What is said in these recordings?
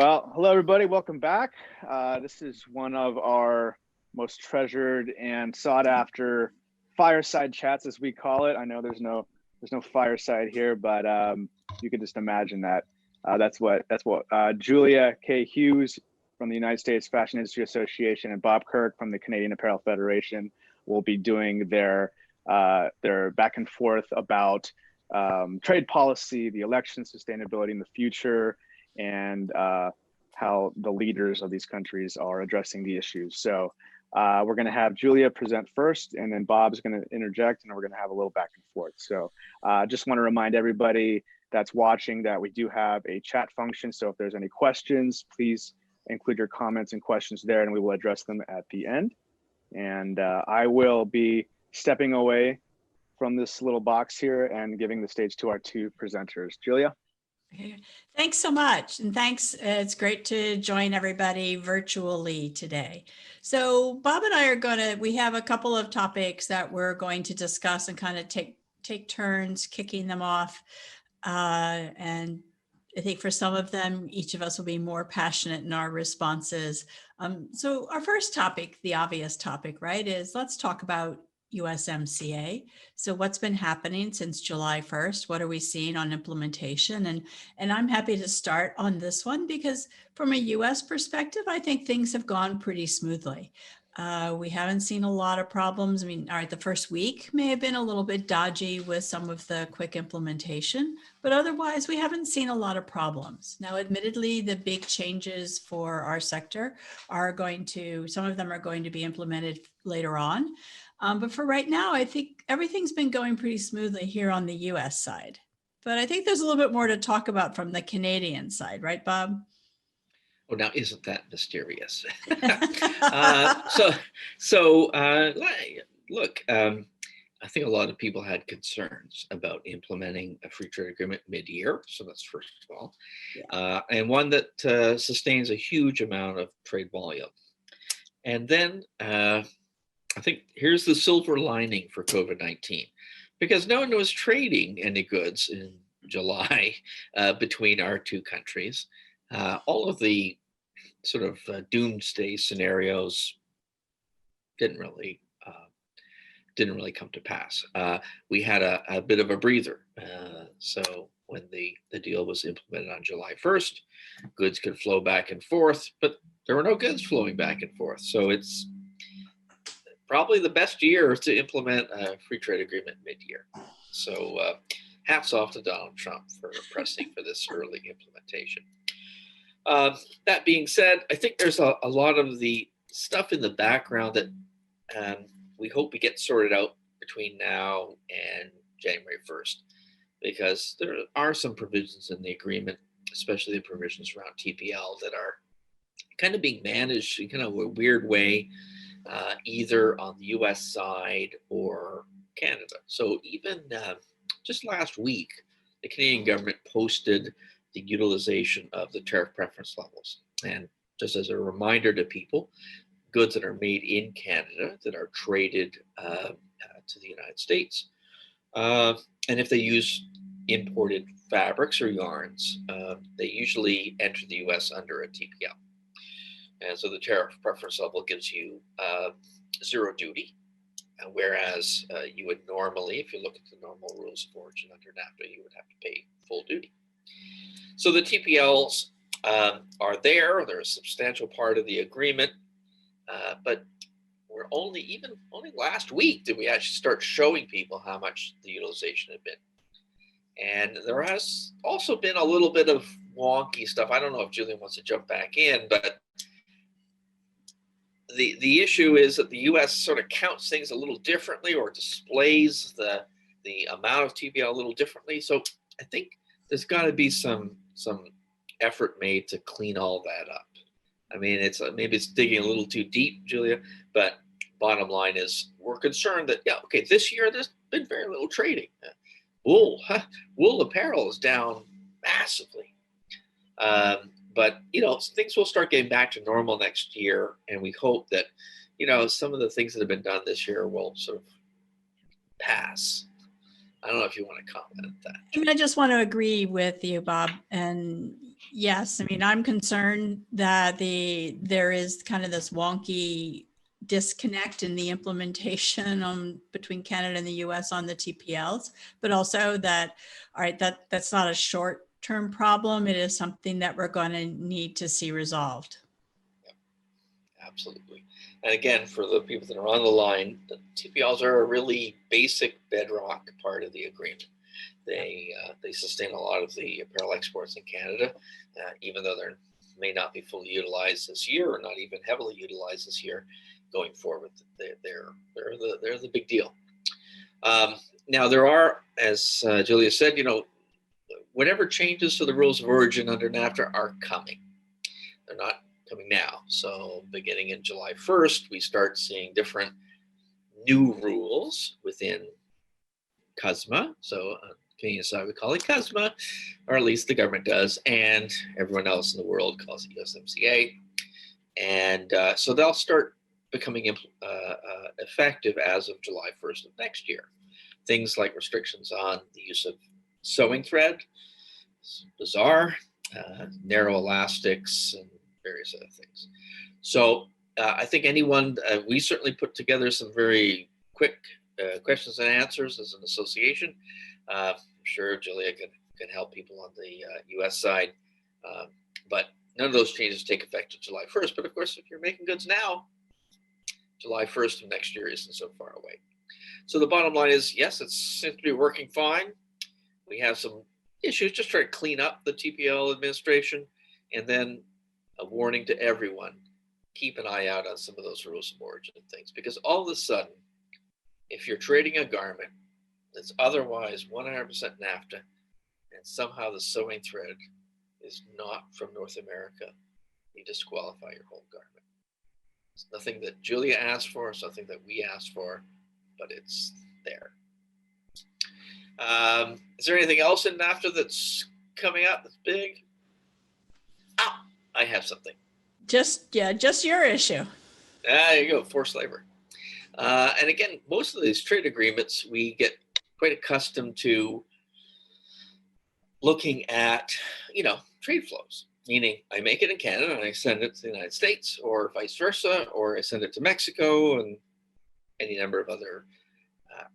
Well, hello everybody, welcome back. This is one of our most treasured and sought after fireside chats, as we call it. I know there's no fireside here, but you can just imagine that. That's what Julia K. Hughes from the United States Fashion Industry Association and Bob Kirke from the Canadian Apparel Federation will be doing their back and forth about trade policy, the election, sustainability in the future, and how the leaders of these countries are addressing the issues. So we're going to have Julia present first, and then Bob's going to interject, and we're going to have a little back and forth. So just want to remind everybody that's watching that we do have a chat function. So if there's any questions, please include your comments and questions there, and we will address them at the end. And I will be stepping away from this little box here and giving the stage to our two presenters. Julia? Thanks so much. And thanks. It's great to join everybody virtually today. So Bob and I we have a couple of topics that we're going to discuss and kind of take turns kicking them off. And I think for some of them, each of us will be more passionate in our responses. So our first topic, the obvious topic, right, is let's talk about USMCA. So what's been happening since July 1st? What are we seeing on implementation? And I'm happy to start on this one because from a US perspective, I think things have gone pretty smoothly. We haven't seen a lot of problems. I mean, all right, the first week may have been a little bit dodgy with some of the quick implementation, but otherwise we haven't seen a lot of problems. Now, admittedly, the big changes for our sector some of them are going to be implemented later on. But for right now, I think everything's been going pretty smoothly here on the US side. But I think there's a little bit more to talk about from the Canadian side, right, Bob? Oh, now isn't that mysterious? Look, I think a lot of people had concerns about implementing a free trade agreement mid-year. So that's first of all, and one that sustains a huge amount of trade volume. And then I think here's the silver lining for COVID-19, because no one was trading any goods in July between our two countries. All of the sort of doomsday scenarios didn't really come to pass. We had a bit of a breather. So when the deal was implemented on July 1st, goods could flow back and forth, but there were no goods flowing back and forth. So it's probably the best year to implement a free trade agreement mid-year. So hats off to Donald Trump for pressing for this early implementation. That being said, I think there's a lot of the stuff in the background that we hope we get sorted out between now and January 1st, because there are some provisions in the agreement, especially the provisions around TPL, that are kind of being managed in kind of a weird way, either on the US side or Canada. So even just last week, the Canadian government posted the utilization of the tariff preference levels. And just as a reminder to people, goods that are made in Canada that are traded to the United States, and if they use imported fabrics or yarns, they usually enter the US under a TPL. And so the tariff preference level gives you zero duty, whereas you would normally, if you look at the normal rules of origin under NAFTA, you would have to pay full duty. So the TPLs are there. They're a substantial part of the agreement, but we're only last week did we actually start showing people how much the utilization had been. And there has also been a little bit of wonky stuff. I don't know if Julian wants to jump back in, but the issue is that the U.S. sort of counts things a little differently or displays the amount of TPL a little differently. So I think there's got to be some effort made to clean all that up. I mean, maybe it's digging a little too deep, Julia, but bottom line is we're concerned that, this year there's been very little trading. Wool apparel is down massively. But, things will start getting back to normal next year. And we hope that, some of the things that have been done this year will sort of pass. I don't know if you want to comment on that. I mean, I just want to agree with you, Bob. And yes, I mean, I'm concerned that there is kind of this wonky disconnect in the implementation between Canada and the US on the TPLs, but also that, all right, that's not a short-term problem. It is something that we're going to need to see resolved. Absolutely. And again, for the people that are on the line, the TPLs are a really basic bedrock part of the agreement. They sustain a lot of the apparel exports in Canada, even though they may not be fully utilized this year or not even heavily utilized this year. Going forward, they're the big deal. Now there are, as Julia said, whatever changes to the rules of origin under NAFTA are coming. They're not coming now. So beginning in July 1st, we start seeing different new rules within CUSMA. So on the Canadian side, we call it CUSMA, or at least the government does, and everyone else in the world calls it USMCA. And so they'll start becoming effective as of July 1st of next year. Things like restrictions on the use of sewing thread, bizarre, narrow elastics, and various other things. So I think we certainly put together some very quick questions and answers as an association. I'm sure Julia can help people on the US side, but none of those changes take effect on July 1st. But of course, if you're making goods now, July 1st of next year isn't so far away. So the bottom line is, yes, it seems to be working fine. We have some issues, just try to clean up the TPL administration, and then a warning to everyone, keep an eye out on some of those rules of origin and things, because all of a sudden, if you're trading a garment that's otherwise 100% NAFTA, and somehow the sewing thread is not from North America, you disqualify your whole garment. It's nothing that Julia asked for, it's nothing that we asked for, but it's there. Is there anything else in NAFTA that's coming up that's big? Ah, I have something. Just your issue. There you go, forced labor. And again, most of these trade agreements, we get quite accustomed to looking at, trade flows, meaning I make it in Canada and I send it to the United States, or vice versa, or I send it to Mexico, and any number of other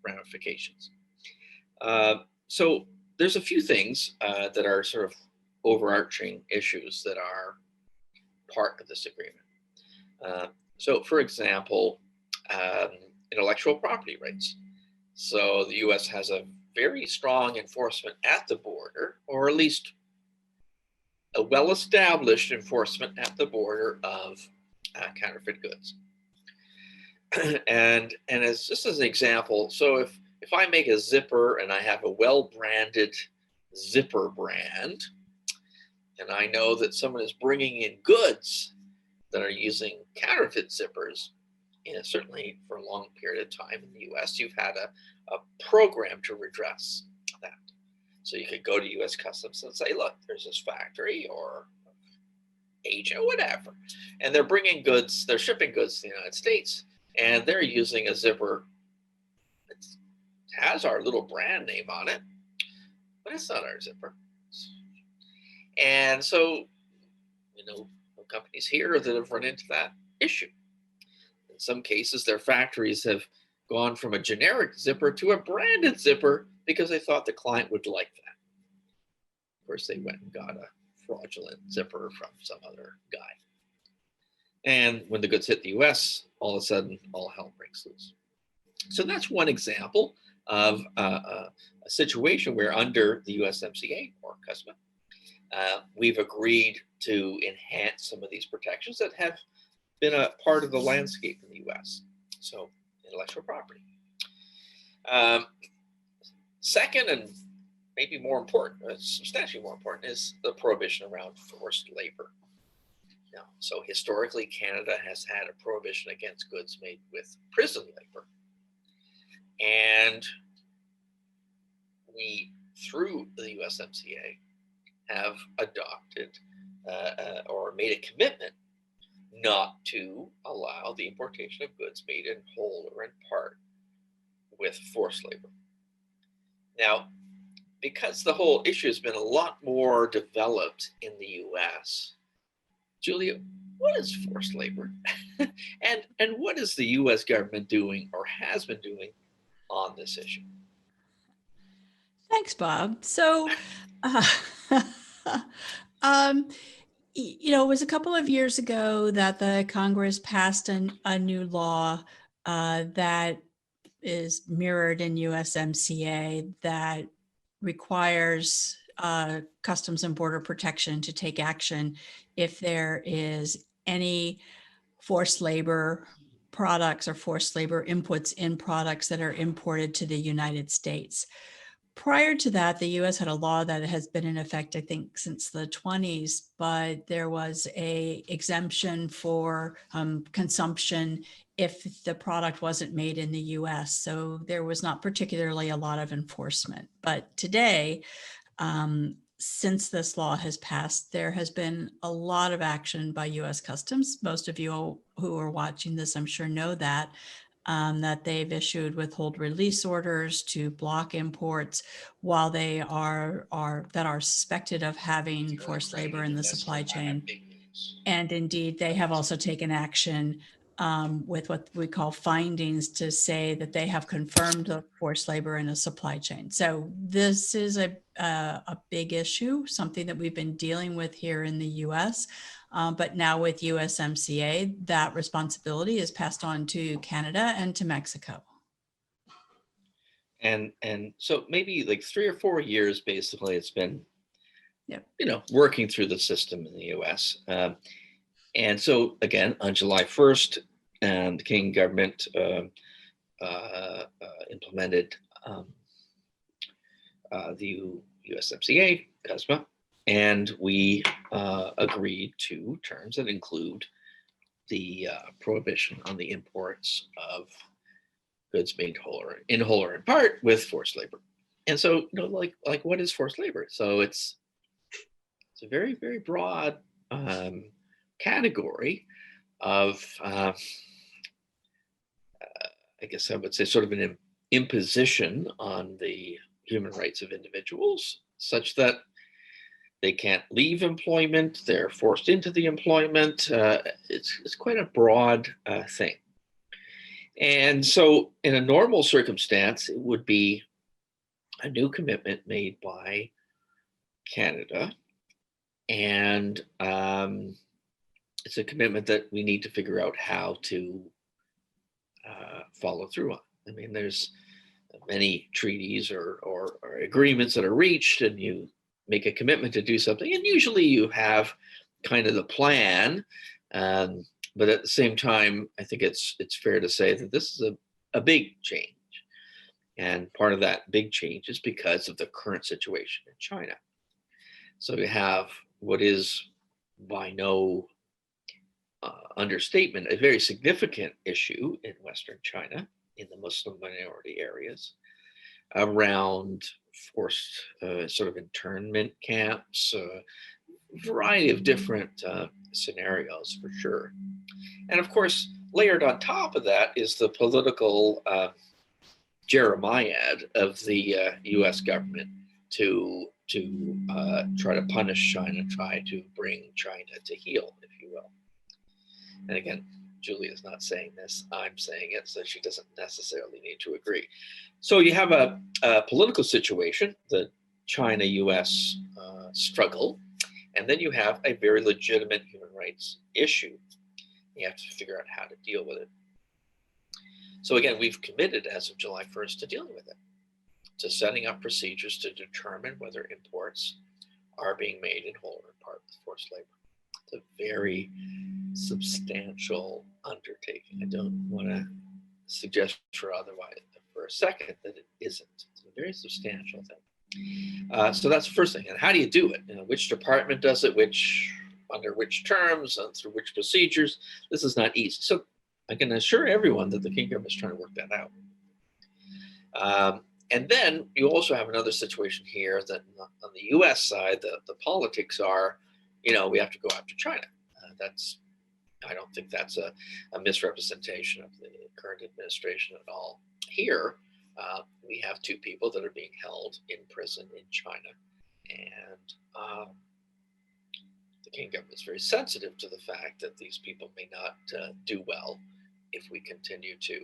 ramifications. So there's a few things that are sort of overarching issues that are part of this agreement. So for example, intellectual property rights. So the US has a very strong enforcement at the border, or at least a well-established enforcement at the border of counterfeit goods. and as just as an example, so if I make a zipper and I have a well-branded zipper brand, and I know that someone is bringing in goods that are using counterfeit zippers, certainly for a long period of time in the US, you've had a program to redress that. So you could go to US Customs and say, look, there's this factory or agent, whatever, and they're bringing goods, they're shipping goods to the United States, and they're using a zipper that has our little brand name on it, but it's not our zipper. And so, companies here that have run into that issue. In some cases, their factories have gone from a generic zipper to a branded zipper because they thought the client would like that. Of course, they went and got a fraudulent zipper from some other guy. And when the goods hit the US, all of a sudden, all hell breaks loose. So that's one example of a situation where under the USMCA or CUSMA, we've agreed to enhance some of these protections that have been a part of the landscape in the US. So intellectual property. Second, and maybe more important, substantially more important, is the prohibition around forced labor. Now, so historically, Canada has had a prohibition against goods made with prison labor. And we, through the USMCA, have adopted or made a commitment not to allow the importation of goods made in whole or in part with forced labor. Now, because the whole issue has been a lot more developed in the US, Julia, what is forced labor? and what is the US government doing or has been doing on this issue? Thanks, Bob. So, uh, um, it was a couple of years ago that the Congress passed a new law that is mirrored in USMCA that requires Customs and Border Protection to take action if there is any forced labor products or forced labor inputs in products that are imported to the United States. Prior to that, the US had a law that has been in effect, I think, since the 20s, but there was a exemption for consumption if the product wasn't made in the US. So there was not particularly a lot of enforcement. But today, since this law has passed, there has been a lot of action by US Customs. Most of you who are watching this, I'm sure, know that they've issued withhold release orders to block imports while they are suspected of having forced labor in the supply chain. And indeed, they have also taken action with what we call findings to say that they have confirmed the forced labor in a supply chain. So this is a big issue, something that we've been dealing with here in the US. But now with USMCA, that responsibility is passed on to Canada and to Mexico. And so maybe like 3 or 4 years, basically, it's been, Yep. Working through the system in the US. And so again, on July 1st, the Canadian government implemented the USMCA, CUSMA, and we agreed to terms that include the prohibition on the imports of goods made whole or in part with forced labor. And so, like what is forced labor? So it's a very, very broad category of, I guess I would say, sort of an imposition on the human rights of individuals, such that they can't leave employment, they're forced into the employment. It's quite a broad thing. And so in a normal circumstance, it would be a new commitment made by Canada. And it's a commitment that we need to figure out how to follow through on. I mean, there's many treaties or agreements that are reached, and you make a commitment to do something, and usually you have kind of the plan, but at the same time, I think it's fair to say that this is a big change, and part of that big change is because of the current situation in China. So you have what is by no understatement a very significant issue in Western China, in the Muslim minority areas, around forced sort of internment camps, a variety of different scenarios for sure. And of course, layered on top of that is the political jeremiad of the US government to try to punish China, try to bring China to heel, if you will. And again, Julia's not saying this, I'm saying it, so she doesn't necessarily need to agree. So you have a political situation, the China-US struggle, and then you have a very legitimate human rights issue. You have to figure out how to deal with it. So again, we've committed as of July 1st to dealing with it, to setting up procedures to determine whether imports are being made in whole or in part with forced labor. It's a very substantial undertaking. I don't want to suggest for a second that it isn't. It's a very substantial thing. So that's the first thing. And how do you do it? Which department does it? Under which terms and through which procedures? This is not easy. So I can assure everyone that the King government is trying to work that out. And then you also have another situation here that on the US side, the politics are, we have to go after China. I don't think that's a misrepresentation of the current administration at all here. We have 2 people that are being held in prison in China, and the Canadian government is very sensitive to the fact that these people may not do well if we continue to,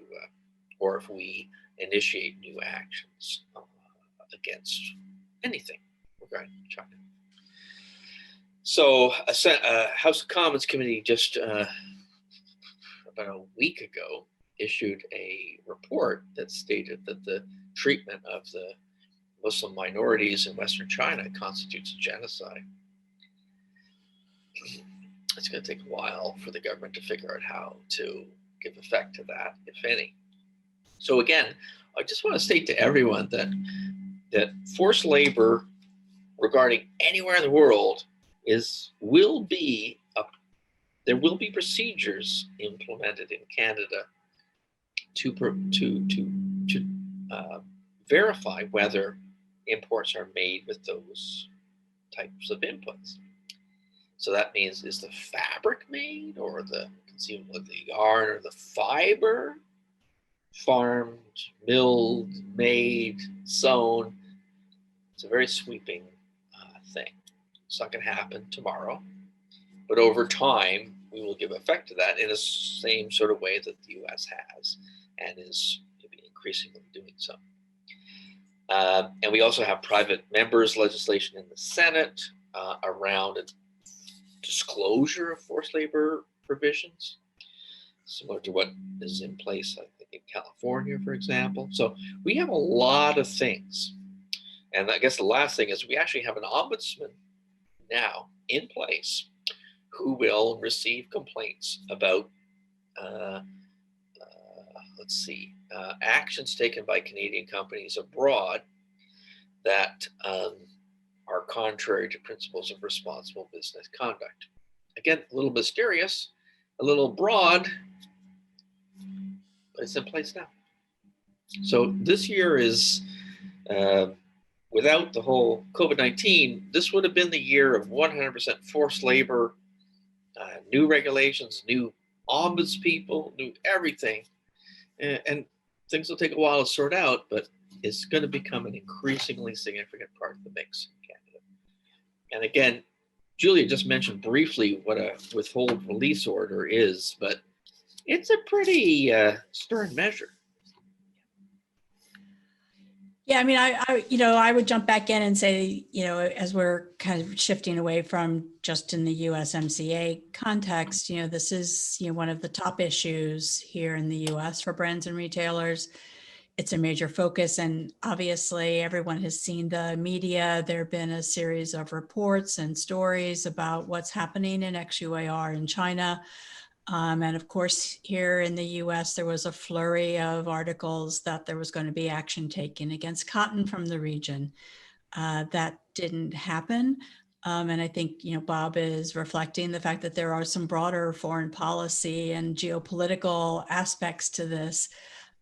or if we initiate new actions against anything regarding China. So a House of Commons committee just about a week ago issued a report that stated that the treatment of the Muslim minorities in Western China constitutes a genocide. It's going to take a while for the government to figure out how to give effect to that, if any. So again, I just want to state to everyone that forced labor regarding anywhere in the world there will be procedures implemented in Canada to verify whether imports are made with those types of inputs. So that means, is the fabric made, or the yarn or the fiber farmed, milled, made, sewn? It's a very sweeping thing. It's not going to happen tomorrow, but over time we will give effect to that in the same sort of way that the U.S. has and is maybe increasingly doing so. And we also have private members legislation in the Senate around disclosure of forced labor provisions, similar to what is in place, I think, in California, for example. So we have a lot of things. And I guess the last thing is we actually have an ombudsman now in place who will receive complaints about, actions taken by Canadian companies abroad that are contrary to principles of responsible business conduct. Again, a little mysterious, a little broad, but it's in place now. So this year is, without the whole COVID-19, this would have been the year of 100% forced labor, new regulations, new ombudspeople, new everything. And things will take a while to sort out, but it's going to become an increasingly significant part of the mix in Canada. And again, Julia just mentioned briefly what a withhold release order is, but it's a pretty stern measure. Yeah, I mean, I would jump back in and say, as we're kind of shifting away from just in the USMCA context, this is, one of the top issues here in the US for brands and retailers. It's a major focus, and obviously everyone has seen the media. There have been a series of reports and stories about what's happening in XUAR in China. And of course, here in the US, there was a flurry of articles that there was going to be action taken against cotton from the region. That didn't happen. And I think, Bob is reflecting the fact that there are some broader foreign policy and geopolitical aspects to this.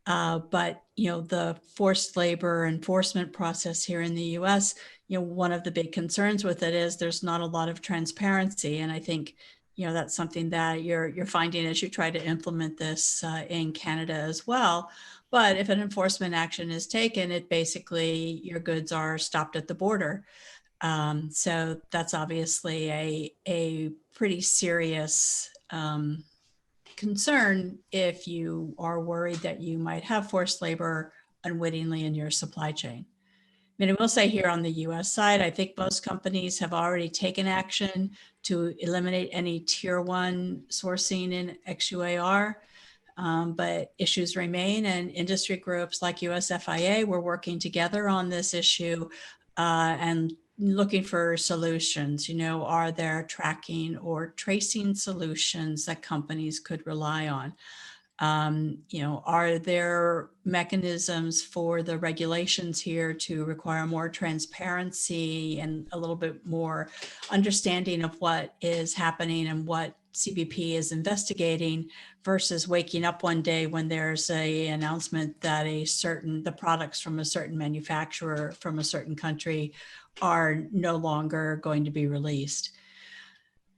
But, the forced labor enforcement process here in the US, one of the big concerns with it is there's not a lot of transparency. And I think, that's something that you're finding as you try to implement this in Canada as well. But if an enforcement action is taken, it basically, your goods are stopped at the border. So that's obviously a pretty serious concern if you are worried that you might have forced labor unwittingly in your supply chain. I mean, I will say here on the US side, I think most companies have already taken action to eliminate any tier 1 sourcing in XUAR, but issues remain, and industry groups like USFIA were working together on this issue and looking for solutions. Are there tracking or tracing solutions that companies could rely on? Are there mechanisms for the regulations here to require more transparency and a little bit more understanding of what is happening and what CBP is investigating versus waking up one day when there's an announcement that the products from a certain manufacturer from a certain country are no longer going to be released.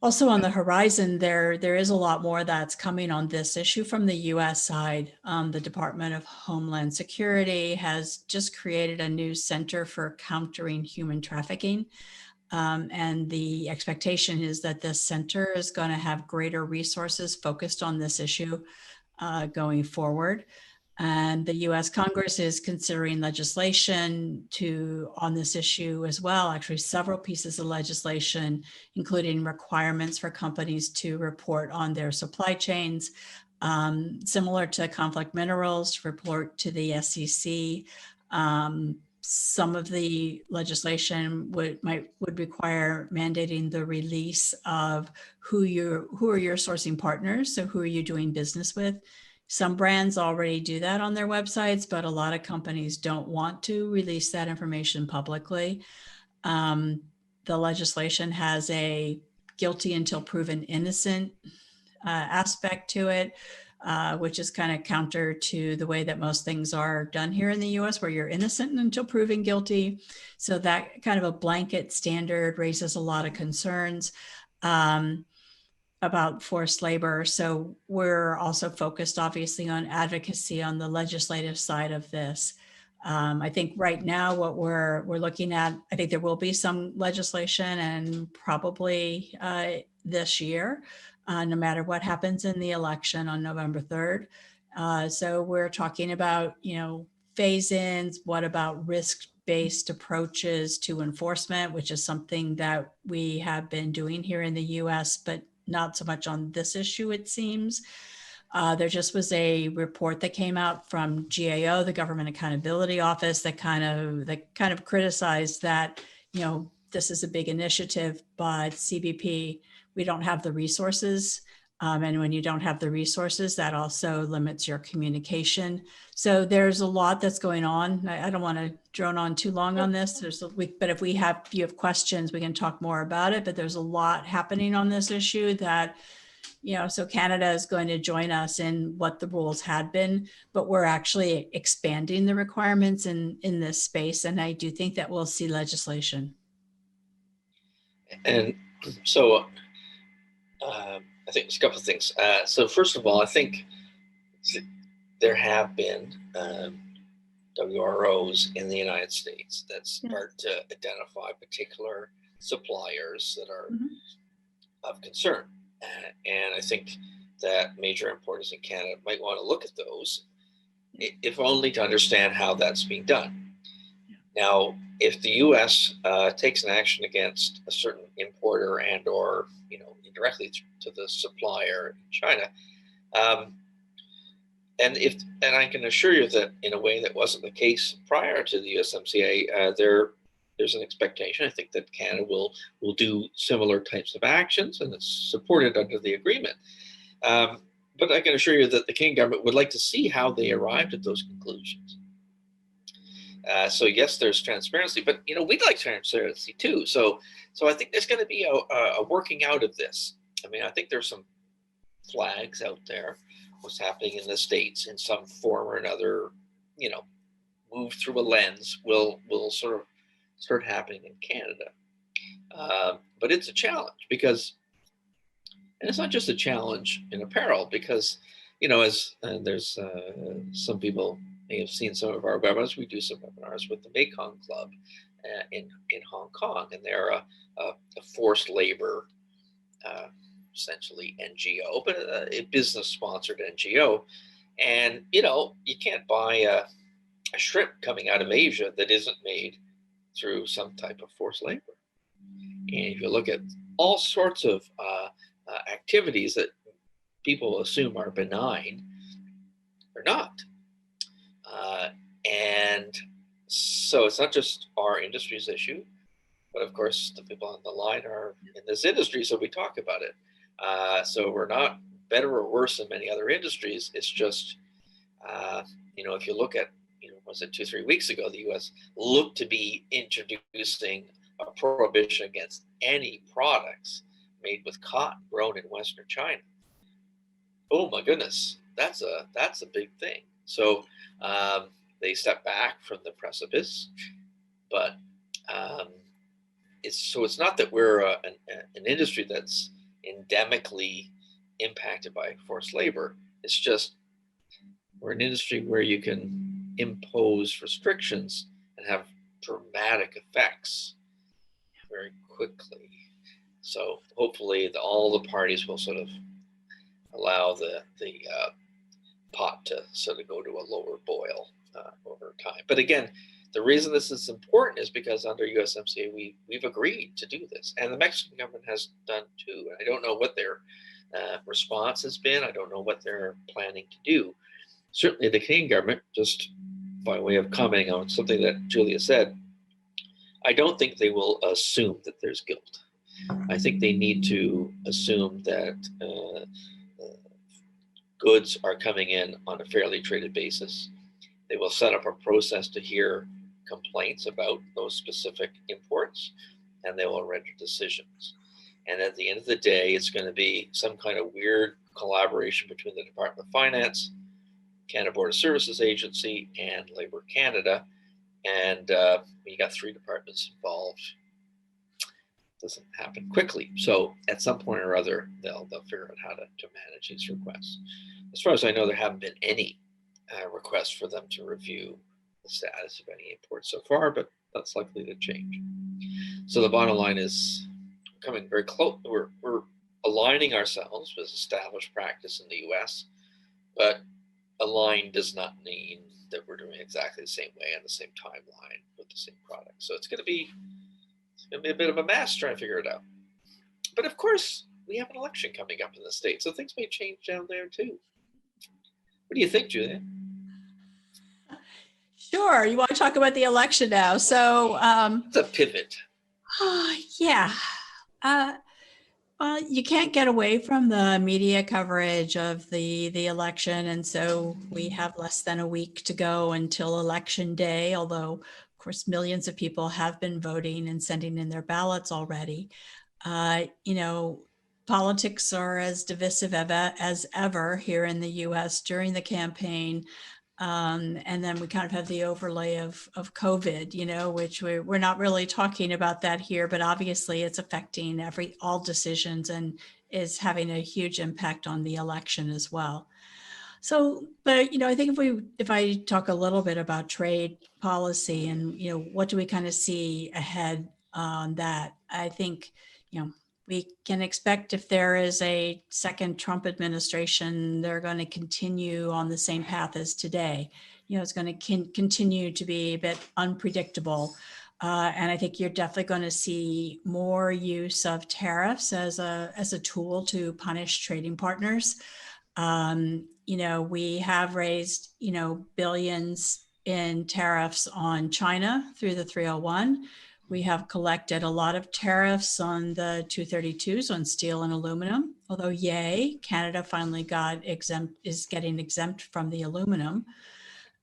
Also on the horizon, there is a lot more that's coming on this issue from the U.S. side. The Department of Homeland Security has just created a new Center for Countering Human Trafficking. And the expectation is that this center is going to have greater resources focused on this issue going forward. And the US Congress is considering legislation on this issue as well. Actually, several pieces of legislation, including requirements for companies to report on their supply chains, similar to conflict minerals, report to the SEC. Some of the legislation would require mandating the release of who are your sourcing partners. So who are you doing business with? Some brands already do that on their websites, but a lot of companies don't want to release that information publicly. The legislation has a guilty until proven innocent aspect to it, which is kind of counter to the way that most things are done here in the US, where you're innocent until proven guilty. So that kind of a blanket standard raises a lot of concerns about forced labor. So we're also focused obviously on advocacy on the legislative side of this. I think right now what we're looking at, I think there will be some legislation and probably this year, no matter what happens in the election on November 3rd. So we're talking about, phase-ins. What about risk-based approaches to enforcement, which is something that we have been doing here in the US, but not so much on this issue, it seems. There just was a report that came out from GAO, the Government Accountability Office, that kind of criticized that, this is a big initiative, but CBP, we don't have the resources. And when you don't have the resources, that also limits your communication. So there's a lot that's going on. I don't want to drone on too long on this. But if you have questions, we can talk more about it. But there's a lot happening on this issue that, so Canada is going to join us in what the rules had been, but we're actually expanding the requirements in this space. And I do think that we'll see legislation. And so I think there's a couple of things. So first of all, I think there have been WROs in the United States that start to identify particular suppliers that are of concern. And I think that major importers in Canada might want to look at those, if only to understand how that's being done. Now, if the U.S. Takes an action against a certain importer and or indirectly to the supplier in China, and I can assure you that in a way that wasn't the case prior to the USMCA, there's an expectation, I think, that Canada will do similar types of actions, and it's supported under the agreement. But I can assure you that the Canadian government would like to see how they arrived at those conclusions. So yes, there's transparency, but we'd like transparency too. So I think there's going to be a working out of this. I mean, I think there's some flags out there, what's happening in the States in some form or another, move through a lens will sort of start happening in Canada. But it's a challenge because, and it's not just a challenge in apparel, because, there's some people may have seen some of our webinars. We do some webinars with the Mekong Club in Hong Kong, and they're a forced labor, essentially NGO, but a business-sponsored NGO. And, you can't buy a shrimp coming out of Asia that isn't made through some type of forced labor. And if you look at all sorts of activities that people assume are benign, they're not. And so it's not just our industry's issue, but of course the people on the line are in this industry, so we talk about it. So we're not better or worse than many other industries. It's just, if you look at, was it 2-3 weeks ago, the U.S. looked to be introducing a prohibition against any products made with cotton grown in Western China. Oh my goodness, that's a big thing. So they stepped back from the precipice, but it's not that we're an industry that's endemically impacted by forced labor. It's just we're an industry where you can impose restrictions and have dramatic effects very quickly. So hopefully all the parties will sort of allow the pot to sort of go to a lower boil over time. But again, the reason this is important is because under USMCA, we've agreed to do this, and the Mexican government has done too. I don't know what their response has been. I don't know what they're planning to do. Certainly the Canadian government, just by way of commenting on something that Julia said, I don't think they will assume that there's guilt. I think they need to assume that goods are coming in on a fairly traded basis. They will set up a process to hear complaints about those specific imports, and they will render decisions. And at the end of the day, it's going to be some kind of weird collaboration between the Department of Finance, Canada Border Services Agency, and Labor Canada. And when you got three departments involved, it doesn't happen quickly. So at some point or other, they'll figure out how to manage these requests. As far as I know, there haven't been any requests for them to review the status of any imports so far, but that's likely to change. So the bottom line is coming very close. We're aligning ourselves with established practice in the US, but align does not mean that we're doing exactly the same way on the same timeline with the same product. So it's going to be a bit of a mess trying to figure it out. But of course, we have an election coming up in the States, so things may change down there too. What do you think, Julia? Sure. You want to talk about the election now? So it's a pivot. Yeah. Well, you can't get away from the media coverage of the election. And so we have less than a week to go until Election Day, although, of course, millions of people have been voting and sending in their ballots already. Politics are as divisive as ever here in the US during the campaign. And then we kind of have the overlay of COVID, which we're not really talking about that here, but obviously it's affecting all decisions and is having a huge impact on the election as well. So, but, I think if I talk a little bit about trade policy and, what do we kind of see ahead on that, I think, we can expect if there is a second Trump administration, they're going to continue on the same path as today. It's going to continue to be a bit unpredictable. And I think you're definitely going to see more use of tariffs as a tool to punish trading partners. We have raised, billions in tariffs on China through the 301. We have collected a lot of tariffs on the 232s on steel and aluminum, although yay, Canada finally is getting exempt from the aluminum.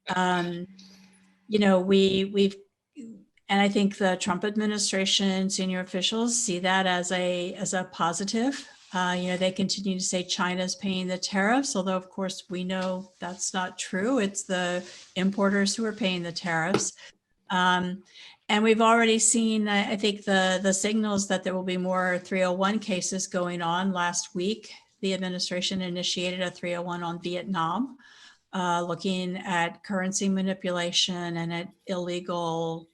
And I think the Trump administration senior officials see that as a positive. They continue to say China's paying the tariffs, although of course we know that's not true. It's the importers who are paying the tariffs. And we've already seen, I think, the signals that there will be more 301 cases going on. Last week, the administration initiated a 301 on Vietnam, looking at currency manipulation and at illegal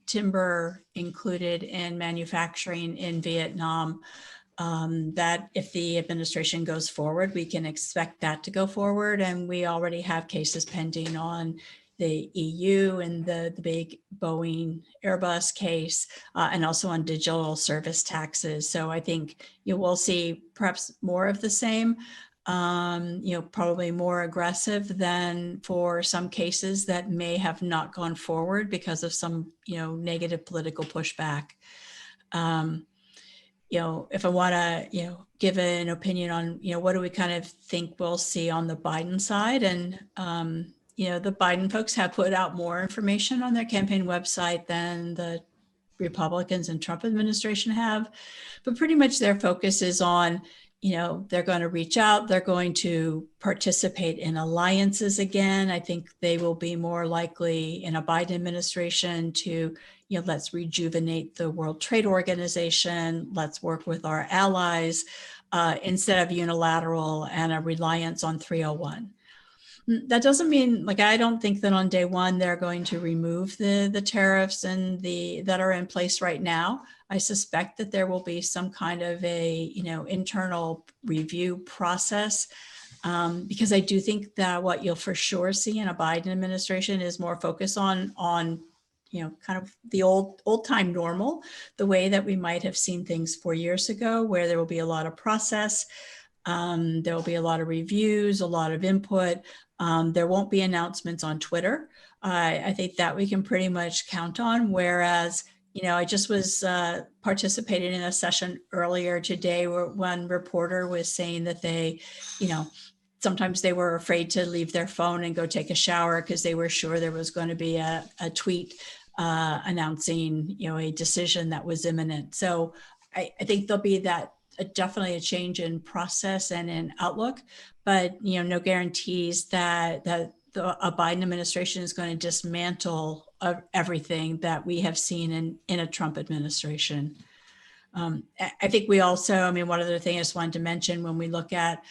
timber included in manufacturing in Vietnam. That if the administration goes forward, we can expect that to go forward. And we already have cases pending on the EU and the big Boeing Airbus case, and also on digital service taxes. So I think you will see perhaps more of the same, probably more aggressive than for some cases that may have not gone forward because of some, negative political pushback. If I want to, give an opinion on, what do we kind of think we'll see on the Biden side, and the Biden folks have put out more information on their campaign website than the Republicans and Trump administration have, but pretty much their focus is on, they're going to reach out. They're going to participate in alliances again. I think they will be more likely in a Biden administration to, let's rejuvenate the World Trade Organization. Let's work with our allies instead of unilateral and a reliance on 301. That doesn't mean, I don't think that on day one they're going to remove the tariffs and that are in place right now. I suspect that there will be some kind of a internal review process, because I do think that what you'll for sure see in a Biden administration is more focus on kind of the old time normal, the way that we might have seen things 4 years ago, where there will be a lot of process. There will be a lot of reviews, a lot of input. There won't be announcements on Twitter. I think that we can pretty much count on. Whereas, I just was participating in a session earlier today where one reporter was saying that they, sometimes they were afraid to leave their phone and go take a shower because they were sure there was going to be a tweet announcing, a decision that was imminent. So I think there'll be definitely a change in process and in outlook, but no guarantees that a Biden administration is going to dismantle everything that we have seen in a Trump administration. I think we also, one other thing I just wanted to mention when we look at,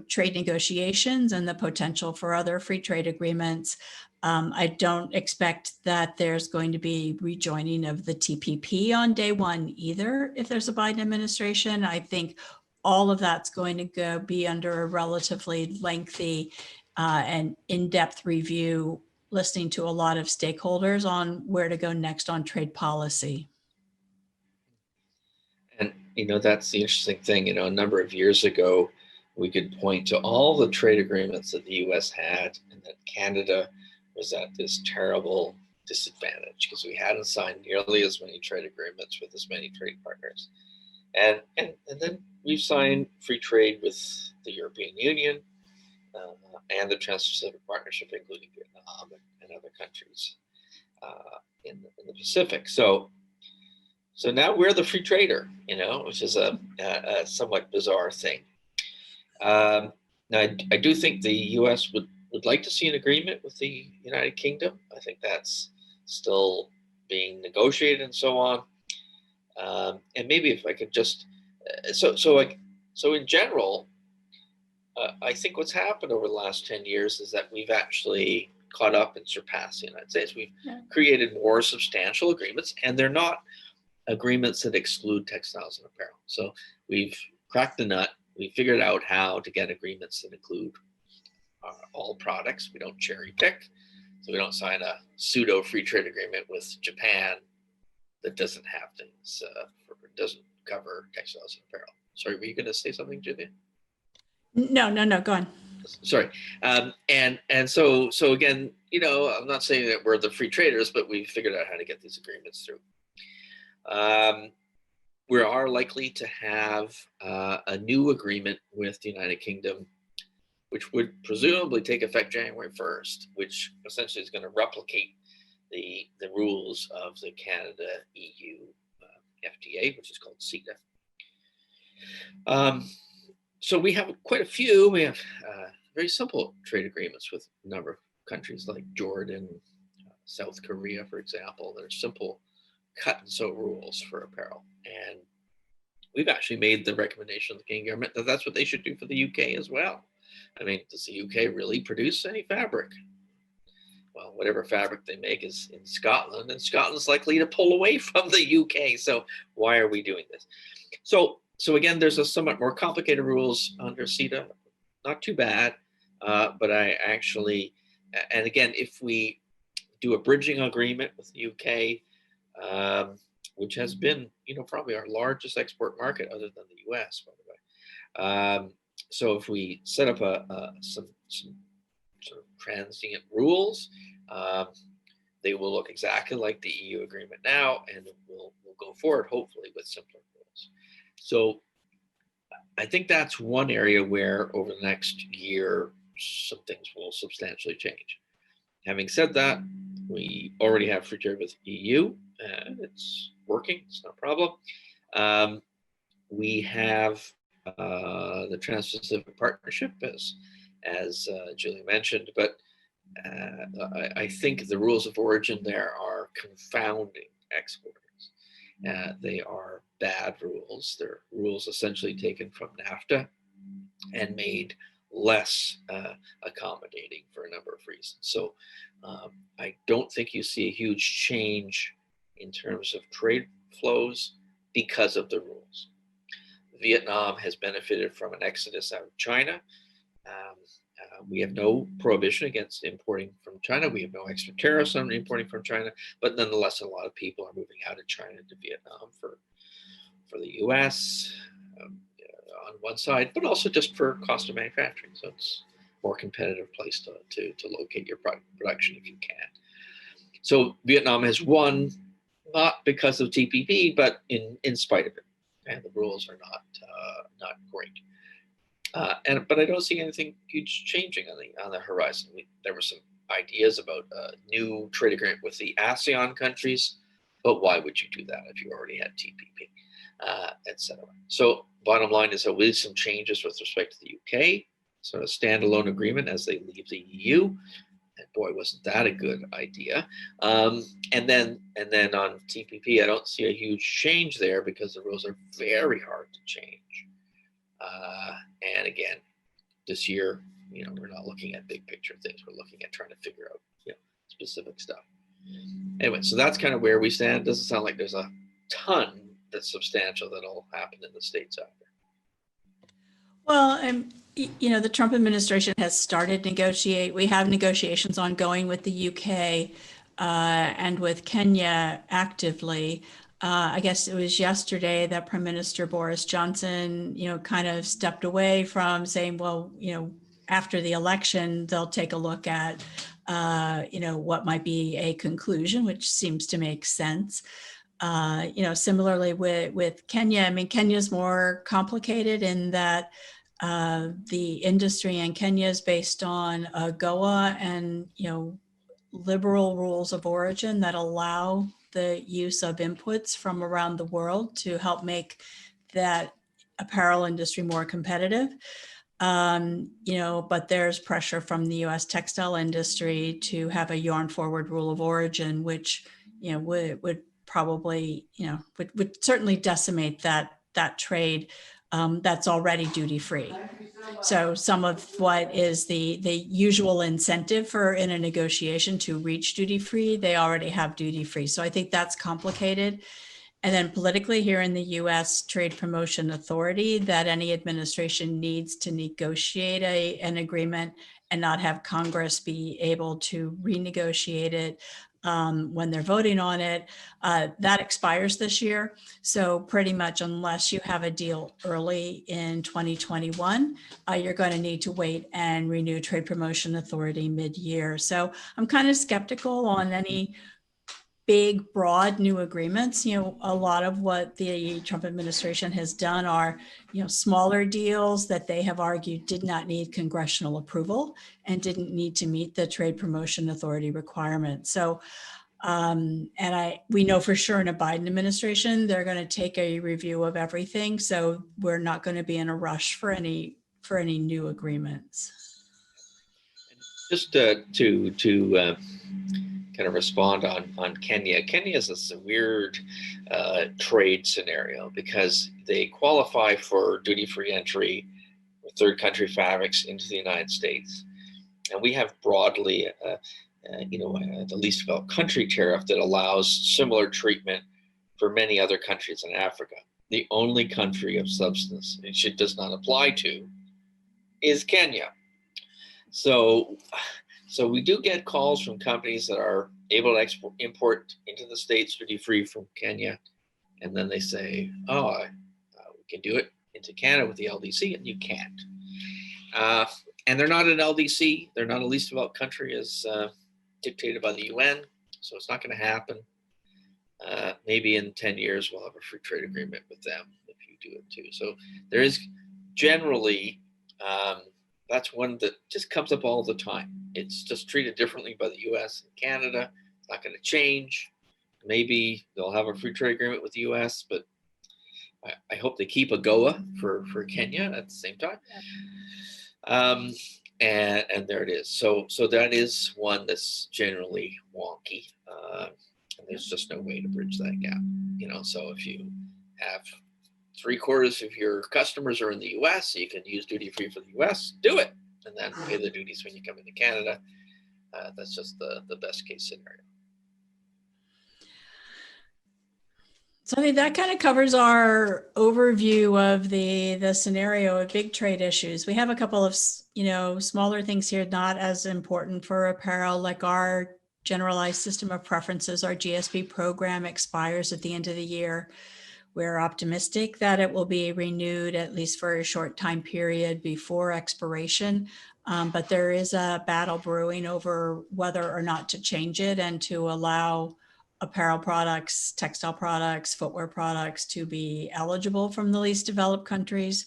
trade negotiations and the potential for other free trade agreements, I don't expect that there's going to be rejoining of the TPP on day one either. If there's a Biden administration, I think all of that's going to be under a relatively lengthy and in-depth review, listening to a lot of stakeholders on where to go next on trade policy. And, that's the interesting thing. A number of years ago, we could point to all the trade agreements that the US had, and that Canada was at this terrible disadvantage because we hadn't signed nearly as many trade agreements with as many trade partners. And then we've signed free trade with the European Union and the Trans-Pacific Partnership, including Vietnam and other countries in the Pacific. So now we're the free trader, which is a somewhat bizarre thing. Now, I do think the U.S. would like to see an agreement with the United Kingdom. I think that's still being negotiated and so on. And maybe if I could just, so in general, I think what's happened over the last 10 years is that we've actually caught up and surpassed the United States. We've created more substantial agreements, and they're not agreements that exclude textiles and apparel. So we've cracked the nut. We figured out how to get agreements that include all products. We don't cherry pick. So we don't sign a pseudo free trade agreement with Japan that doesn't have things, doesn't cover textiles and apparel. Sorry, were you going to say something, Julia? No, go on. Sorry. And so again, I'm not saying that we're the free traders, but we figured out how to get these agreements through. We are likely to have a new agreement with the United Kingdom, which would presumably take effect January 1st, which essentially is going to replicate the rules of the Canada-EU FTA, which is called CETA. So we have quite a few. We have very simple trade agreements with a number of countries like Jordan, South Korea, for example. That are simple cut and sew rules for apparel. And we've actually made the recommendation of the Canadian government that that's what they should do for the UK as well. Does the UK really produce any fabric? Well, whatever fabric they make is in Scotland, and Scotland's likely to pull away from the UK. So why are we doing this? So again, there's a somewhat more complicated rules under CETA. Not too bad, but I actually, and again, if we do a bridging agreement with the UK, which has been, probably our largest export market other than the US, by the way. So if we set up some sort of transient rules, they will look exactly like the EU agreement now, and we'll go forward, hopefully, with simpler rules. So I think that's one area where over the next year, some things will substantially change. Having said that, we already have free trade with EU, and it's working, it's no problem. We have the Trans-Pacific Partnership, as Julie mentioned, but I think the rules of origin there are confounding exporters. They are bad rules. They're rules essentially taken from NAFTA and made less accommodating for a number of reasons. So I don't think you see a huge change in terms of trade flows because of the rules. Vietnam has benefited from an exodus out of China. We have no prohibition against importing from China. We have no extra tariffs on importing from China, but nonetheless, a lot of people are moving out of China to Vietnam for the US on one side, but also just for cost of manufacturing. So it's a more competitive place to locate your production if you can. So Vietnam has won, not because of TPP, but in spite of it. And the rules are not great. But I don't see anything huge changing on the horizon. There were some ideas about a new trade agreement with the ASEAN countries, but why would you do that if you already had TPP, etc. So bottom line is there'll be some changes with respect to the UK, sort of standalone agreement as they leave the EU. And boy, wasn't that a good idea. And then on TPP, I don't see a huge change there because the rules are very hard to change. And again, this year, we're not looking at big picture things. We're looking at trying to figure out, specific stuff. Anyway, so that's kind of where we stand. Doesn't sound like there's a ton that's substantial that'll happen in the States out there. Well, the Trump administration has started negotiate. We have negotiations ongoing with the UK and with Kenya actively. I guess it was yesterday that Prime Minister Boris Johnson, kind of stepped away from saying, well, after the election, they'll take a look at, what might be a conclusion, which seems to make sense. Similarly with Kenya, Kenya's more complicated in that the industry in Kenya is based on AGOA and, liberal rules of origin that allow the use of inputs from around the world to help make that apparel industry more competitive. But there's pressure from the US textile industry to have a yarn forward rule of origin, which, would probably, would certainly decimate that trade that's already duty free. So some of what is the usual incentive for in a negotiation to reach duty free, they already have duty free. So I think that's complicated. And then politically here in the US Trade Promotion Authority, that any administration needs to negotiate an agreement and not have Congress be able to renegotiate it when they're voting on it. That expires this year. So pretty much unless you have a deal early in 2021, you're going to need to wait and renew Trade Promotion Authority mid-year. So I'm kind of skeptical on any big, broad new agreements. A lot of what the Trump administration has done are, smaller deals that they have argued did not need congressional approval and didn't need to meet the Trade Promotion Authority requirement. So, we know for sure in a Biden administration, they're going to take a review of everything. So we're not going to be in a rush for any new agreements. Just to kind of respond on Kenya. Kenya is this weird trade scenario because they qualify for duty-free entry with third country fabrics into the United States. And we have broadly, the least developed country tariff that allows similar treatment for many other countries in Africa. The only country of substance it does not apply to is Kenya. So we do get calls from companies that are able to import into the States duty-free from Kenya. And then they say, we can do it into Canada with the LDC, and you can't. And they're not an LDC. They're not a least developed country as dictated by the UN. So it's not going to happen. Maybe in 10 years, we'll have a free trade agreement with them if you do it too. So there is generally, that's one that just comes up all the time. It's just treated differently by the US and Canada. It's not going to change. Maybe they'll have a free trade agreement with the US, but I hope they keep AGOA for Kenya at the same time. And there it is. So that is one that's generally wonky. And there's just no way to bridge that gap. So if you have 3/4 of your customers are in the US, so you can use duty free for the US, do it. And then pay the duties when you come into Canada. That's just the best case scenario. So I think that kind of covers our overview of the scenario of big trade issues. We have a couple of, smaller things here, not as important for apparel, like our generalized system of preferences. Our GSP program expires at the end of the year. We're optimistic that it will be renewed at least for a short time period before expiration. But there is a battle brewing over whether or not to change it and to allow apparel products, textile products, footwear products to be eligible from the least developed countries.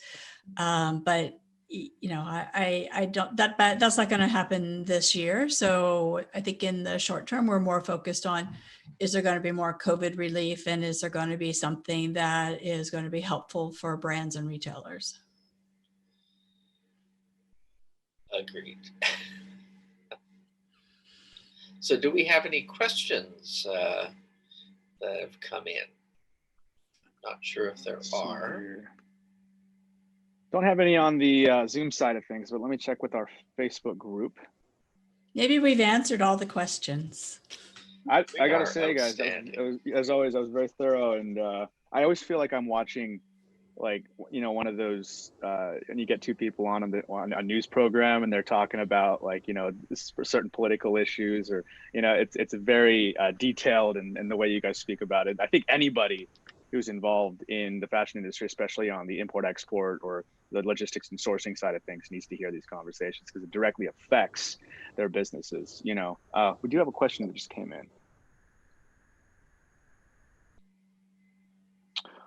But I don't, that's not going to happen this year. So I think in the short term, we're more focused on, is there going to be more COVID relief, and is there going to be something that is going to be helpful for brands and retailers? Agreed. So do we have any questions that have come in? Not sure if there are. Don't have any on the Zoom side of things, but let me check with our Facebook group. Maybe we've answered all the questions. I gotta say, guys, as always, I was very thorough, and I always feel like I'm watching, one of those, and you get two people on a news program, and they're talking about certain political issues, or it's very detailed in the way you guys speak about it. I think anybody who's involved in the fashion industry, especially on the import-export or the logistics and sourcing side of things, needs to hear these conversations because it directly affects their businesses. We do have a question that just came in.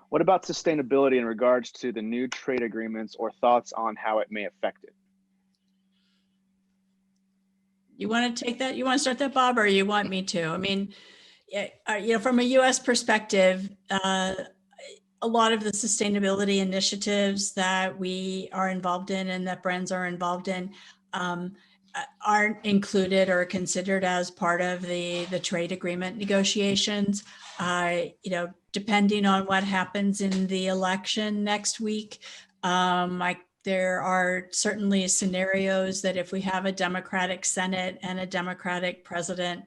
What about sustainability in regards to the new trade agreements, or thoughts on how it may affect it? You want to take that? You want to start that, Bob, or you want me to? I mean, from a U.S. perspective, a lot of the sustainability initiatives that we are involved in and that brands are involved in aren't included or considered as part of the trade agreement negotiations. Depending on what happens in the election next week, there are certainly scenarios that if we have a Democratic Senate and a Democratic president,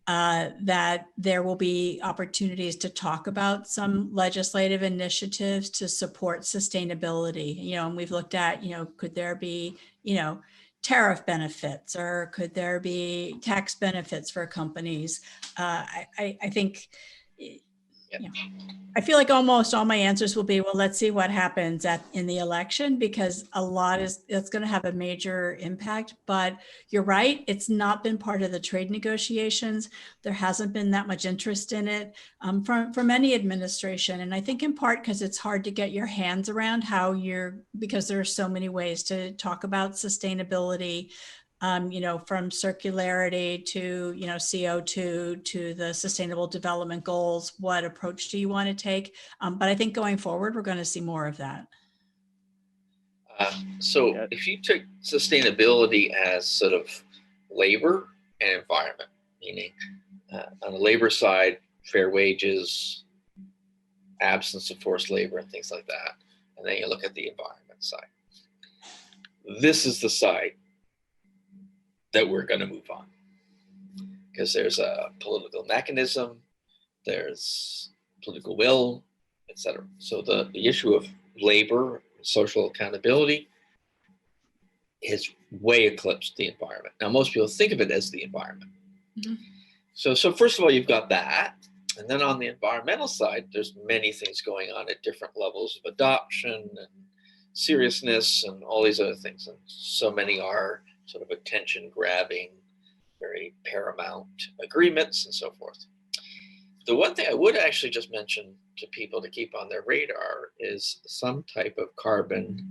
that there will be opportunities to talk about some legislative initiatives to support sustainability. And we've looked at, could there be, tariff benefits, or could there be tax benefits for companies? I think, I feel like almost all my answers will be, well, let's see what happens in the election, because it's going to have a major impact. But you're right, it's not been part of the trade negotiations. There hasn't been that much interest in it from any administration. And I think in part because it's hard to get your hands around because there are so many ways to talk about sustainability. From circularity to, CO2 to the Sustainable Development Goals. What approach do you want to take? But I think going forward, we're going to see more of that. So if you took sustainability as sort of labor and environment, meaning on the labor side, fair wages, absence of forced labor and things like that, and then you look at the environment side. This is the side that we're going to move on, because there's a political mechanism, there's political will, etc. So the issue of labor, social accountability has way eclipsed the environment. Now, most people think of it as the environment. Mm-hmm. So first of all, you've got that. And then on the environmental side, there's many things going on at different levels of adoption and seriousness and all these other things. And so many are sort of attention-grabbing, very paramount agreements and so forth. The one thing I would actually just mention to people to keep on their radar is some type of carbon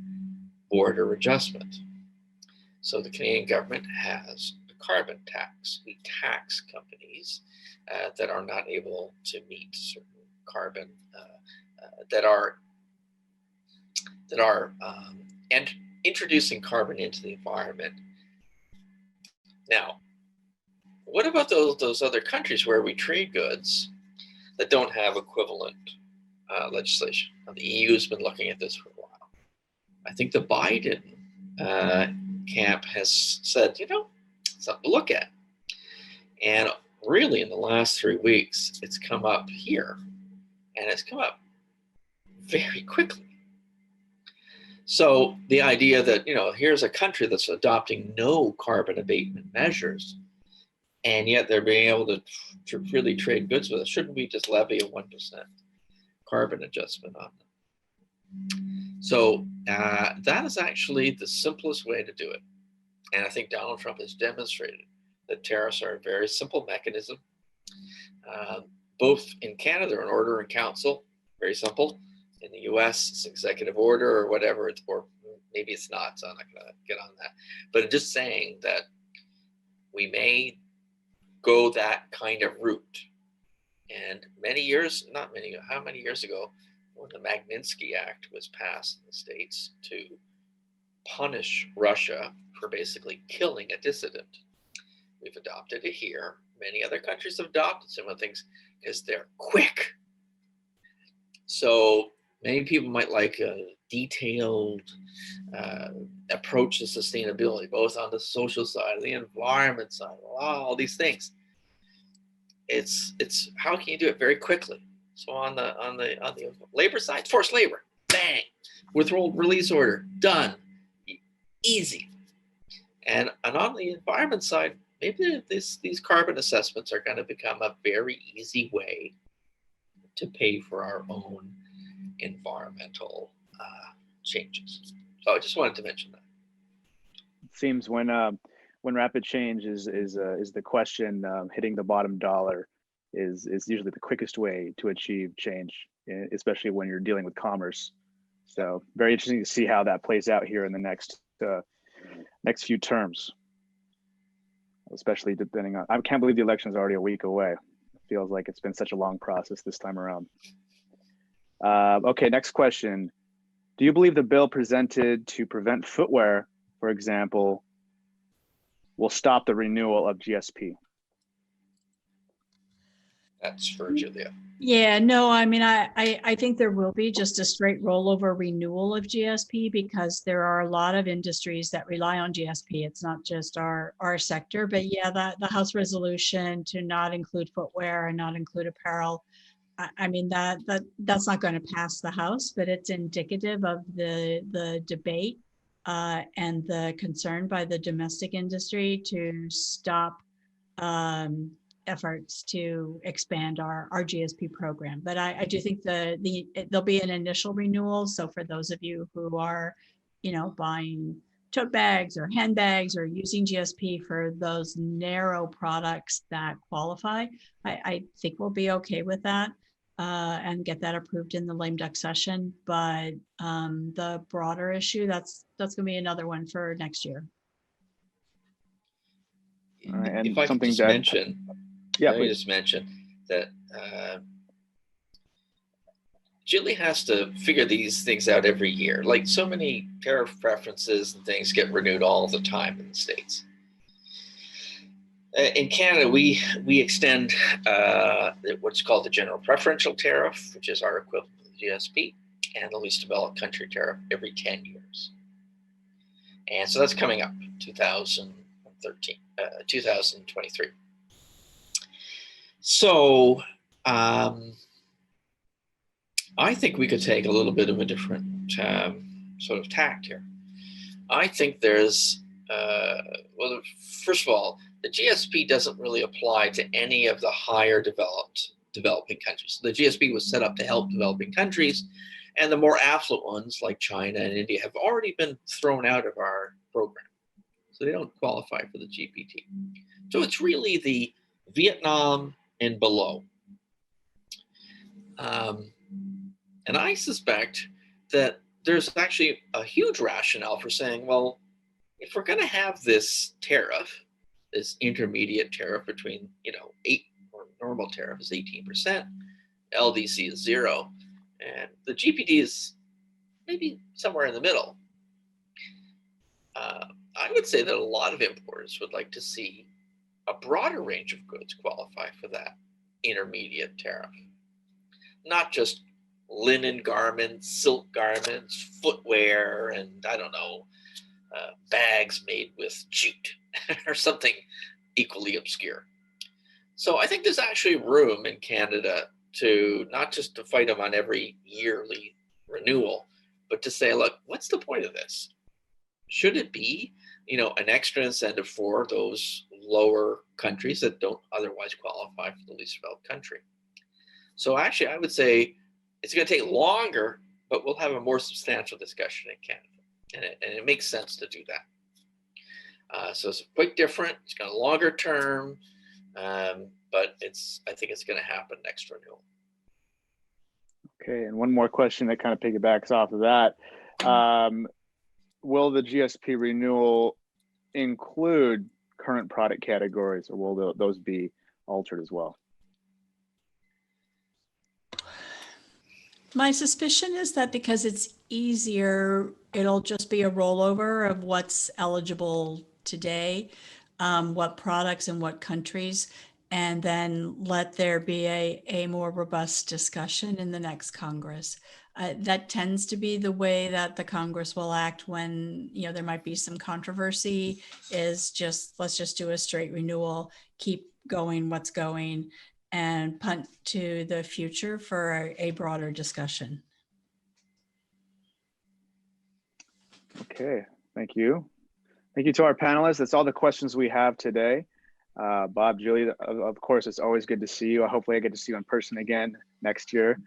border adjustment. So the Canadian government has a carbon tax. We tax companies that are not able to meet certain carbon, that are that are and introducing carbon into the environment. Now, what about those other countries where we trade goods that don't have equivalent legislation? Now, the EU has been looking at this for a while. I think the Biden camp has said, something to look at. And really, in the last 3 weeks, it's come up here, and it's come up very quickly. So the idea that, here's a country that's adopting no carbon abatement measures, and yet they're being able to really trade goods with us. Shouldn't we just levy a 1% carbon adjustment on them? So that is actually the simplest way to do it. And I think Donald Trump has demonstrated that tariffs are a very simple mechanism. Both in Canada, an order in council, very simple. In the US, it's executive order or whatever, or maybe it's not, so I'm not going to get on that. But just saying that we may go that kind of route. And how many years ago, when the Magnitsky Act was passed in the States to punish Russia for basically killing a dissident. We've adopted it here. Many other countries have adopted similar things because they're quick. So many people might like a detailed approach to sustainability, both on the social side, the environment side, all these things. It's how can you do it very quickly? So on the labor side, forced labor, bang, withhold release order, done, easy. And on the environment side, maybe these carbon assessments are going to become a very easy way to pay for our own environmental changes. So I just wanted to mention that. It seems when rapid change is the question, hitting the bottom dollar is usually the quickest way to achieve change, especially when you're dealing with commerce. So very interesting to see how that plays out here in the next few terms, especially depending on, I can't believe the election is already a week away. It feels like it's been such a long process this time around. Okay, next question. Do you believe the bill presented to prevent footwear, for example, will stop the renewal of GSP? That's for Julia. Yeah, no, I mean, I think there will be just a straight rollover renewal of GSP because there are a lot of industries that rely on GSP. It's not just our sector, but yeah, the House resolution to not include footwear and not include apparel, I mean, that's not going to pass the House, but it's indicative of the debate and the concern by the domestic industry to stop efforts to expand our GSP program. But I do think there'll be an initial renewal. So for those of you who are, buying tote bags or handbags or using GSP for those narrow products that qualify, I think we'll be okay with that and get that approved in the lame duck session. But the broader issue, that's going to be another one for next year. All right, and if I could just mention, let me just mention that Julie has to figure these things out every year. Like so many tariff preferences and things get renewed all the time in the States. In Canada, we extend what's called the general preferential tariff, which is our equivalent to the GSP, and the least developed country tariff every 10 years. And so that's coming up, 2023. So I think we could take a little bit of a different sort of tact here. I think there's, well, first of all, the GSP doesn't really apply to any of the higher developing countries. The GSP was set up to help developing countries, and the more affluent ones like China and India have already been thrown out of our program. So they don't qualify for the GPT. So it's really the Vietnam and below. And I suspect that there's actually a huge rationale for saying, well, if we're going to have this tariff, this intermediate tariff between, 8 or normal tariff is 18%, LDC is 0, and the GPT is, maybe somewhere in the middle. I would say that a lot of importers would like to see a broader range of goods qualify for that intermediate tariff. Not just linen garments, silk garments, footwear, and I don't know, bags made with jute or something equally obscure. So I think there's actually room in Canada to not just to fight them on every yearly renewal, but to say, look, what's the point of this? Should it be, an extra incentive for those lower countries that don't otherwise qualify for the least developed country? So actually, I would say it's going to take longer, but we'll have a more substantial discussion in Canada, and it makes sense to do that. So it's quite different. It's got a longer term, but I think it's going to happen next renewal. Okay, and one more question that kind of piggybacks off of that. Will the GSP renewal include current product categories, or will those be altered as well? My suspicion is that because it's easier, it'll just be a rollover of what's eligible today, what products and what countries, and then let there be a more robust discussion in the next Congress. That tends to be the way that the Congress will act when, there might be some controversy, is let's just do a straight renewal, keep going what's going, and punt to the future for a broader discussion. Okay, thank you. Thank you to our panelists. That's all the questions we have today. Bob, Julie, of course, it's always good to see you. Hopefully I get to see you in person again next year,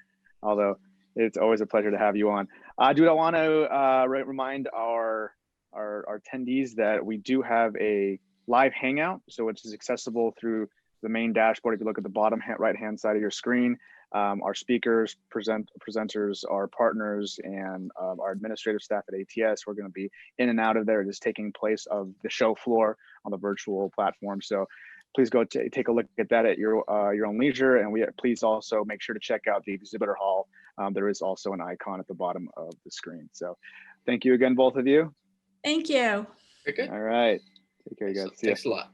although it's always a pleasure to have you on. I want to remind our attendees that we do have a live hangout, so which is accessible through the main dashboard. If you look at the bottom right-hand side of your screen, our speakers, presenters, our partners, and our administrative staff at ATS, we're going to be in and out of there. It is taking place of the show floor on the virtual platform. So please go take a look at that at your own leisure. And please also make sure to check out the exhibitor hall. There is also an icon at the bottom of the screen. So thank you again, both of you. Thank you. Very good. All right. Take care, you guys. See ya. Thanks a lot.